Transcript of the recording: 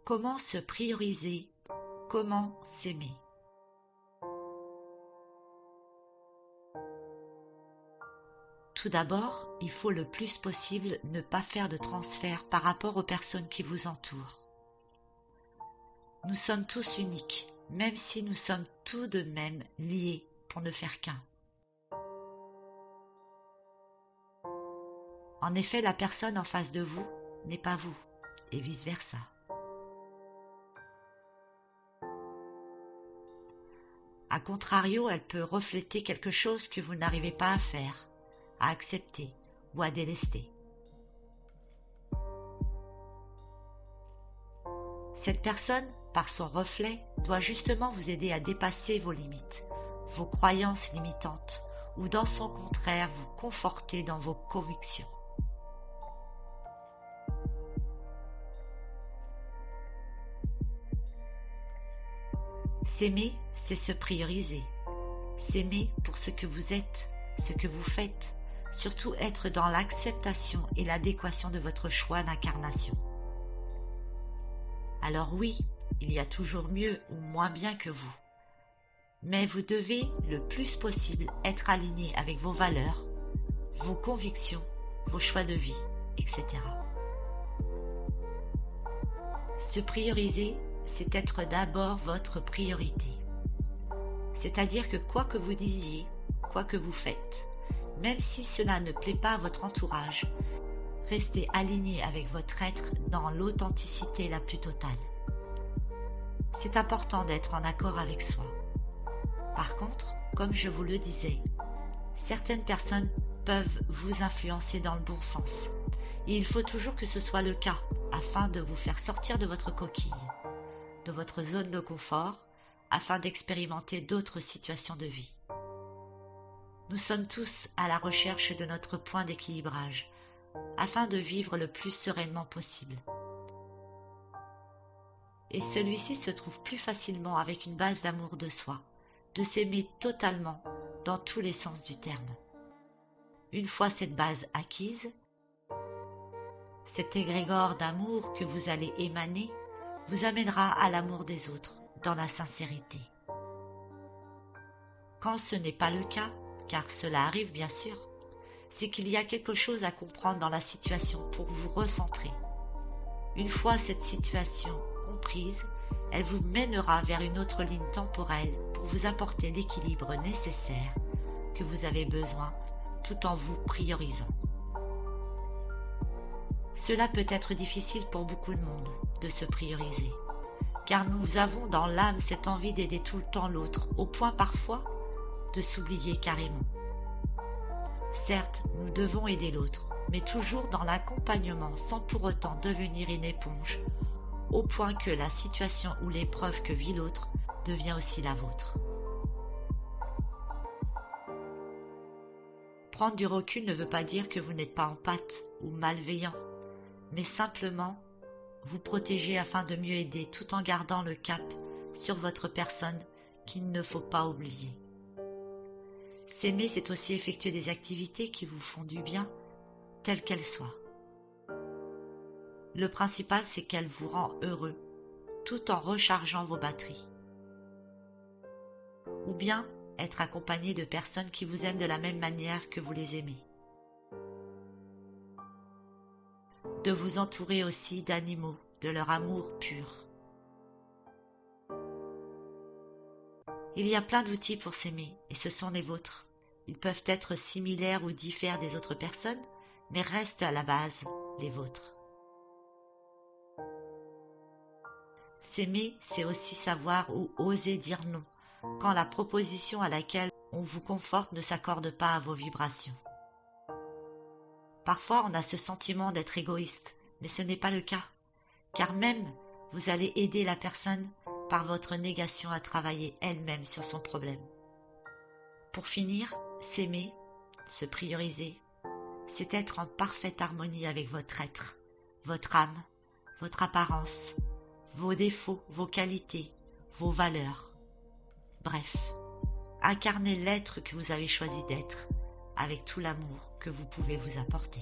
Comment se prioriser? Comment s'aimer? Tout d'abord, il faut le plus possible ne pas faire de transfert par rapport aux personnes qui vous entourent. Nous sommes tous uniques, même si nous sommes tout de même liés pour ne faire qu'un. En effet, la personne en face de vous n'est pas vous, et vice-versa. A contrario, elle peut refléter quelque chose que vous n'arrivez pas à faire, à accepter ou à délester. Cette personne, par son reflet, doit justement vous aider à dépasser vos limites, vos croyances limitantes, ou dans son contraire, vous conforter dans vos convictions. S'aimer, c'est se prioriser. S'aimer pour ce que vous êtes, ce que vous faites, surtout être dans l'acceptation et l'adéquation de votre choix d'incarnation. Alors oui, il y a toujours mieux ou moins bien que vous. Mais vous devez le plus possible être aligné avec vos valeurs, vos convictions, vos choix de vie, etc. Se prioriser, c'est être d'abord votre priorité. C'est-à-dire que quoi que vous disiez, quoi que vous faites, même si cela ne plaît pas à votre entourage, restez aligné avec votre être dans l'authenticité la plus totale. C'est important d'être en accord avec soi. Par contre, comme je vous le disais, certaines personnes peuvent vous influencer dans le bon sens. Et il faut toujours que ce soit le cas afin de vous faire sortir de votre coquille, de votre zone de confort, afin d'expérimenter d'autres situations de vie. Nous sommes tous à la recherche de notre point d'équilibrage, afin de vivre le plus sereinement possible. Et celui-ci se trouve plus facilement avec une base d'amour de soi, de s'aimer totalement dans tous les sens du terme. Une fois cette base acquise, cet égrégore d'amour que vous allez émaner vous amènera à l'amour des autres dans la sincérité. Quand ce n'est pas le cas, car cela arrive bien sûr, c'est qu'il y a quelque chose à comprendre dans la situation pour vous recentrer. Une fois cette situation comprise, elle vous mènera vers une autre ligne temporelle pour vous apporter l'équilibre nécessaire que vous avez besoin tout en vous priorisant. Cela peut être difficile pour beaucoup de monde de se prioriser, car nous avons dans l'âme cette envie d'aider tout le temps l'autre, au point parfois de s'oublier carrément. Certes, nous devons aider l'autre, mais toujours dans l'accompagnement sans pour autant devenir une éponge, au point que la situation ou l'épreuve que vit l'autre devient aussi la vôtre. Prendre du recul ne veut pas dire que vous n'êtes pas empathe ou malveillant, mais simplement vous protéger afin de mieux aider tout en gardant le cap sur votre personne qu'il ne faut pas oublier. S'aimer, c'est aussi effectuer des activités qui vous font du bien, telles qu'elles soient. Le principal, c'est qu'elle vous rend heureux, tout en rechargeant vos batteries. Ou bien être accompagné de personnes qui vous aiment de la même manière que vous les aimez. De vous entourer aussi d'animaux, de leur amour pur. Il y a plein d'outils pour s'aimer, et ce sont les vôtres. Ils peuvent être similaires ou diffèrent des autres personnes, mais restent à la base les vôtres. S'aimer, c'est aussi savoir ou oser dire non, quand la proposition à laquelle on vous conforte ne s'accorde pas à vos vibrations. Parfois, on a ce sentiment d'être égoïste, mais ce n'est pas le cas, car même vous allez aider la personne par votre négation à travailler elle-même sur son problème. Pour finir, s'aimer, se prioriser, c'est être en parfaite harmonie avec votre être, votre âme, votre apparence, vos défauts, vos qualités, vos valeurs. Bref, Incarnez l'être que vous avez choisi d'être avec tout l'amour que vous pouvez vous apporter.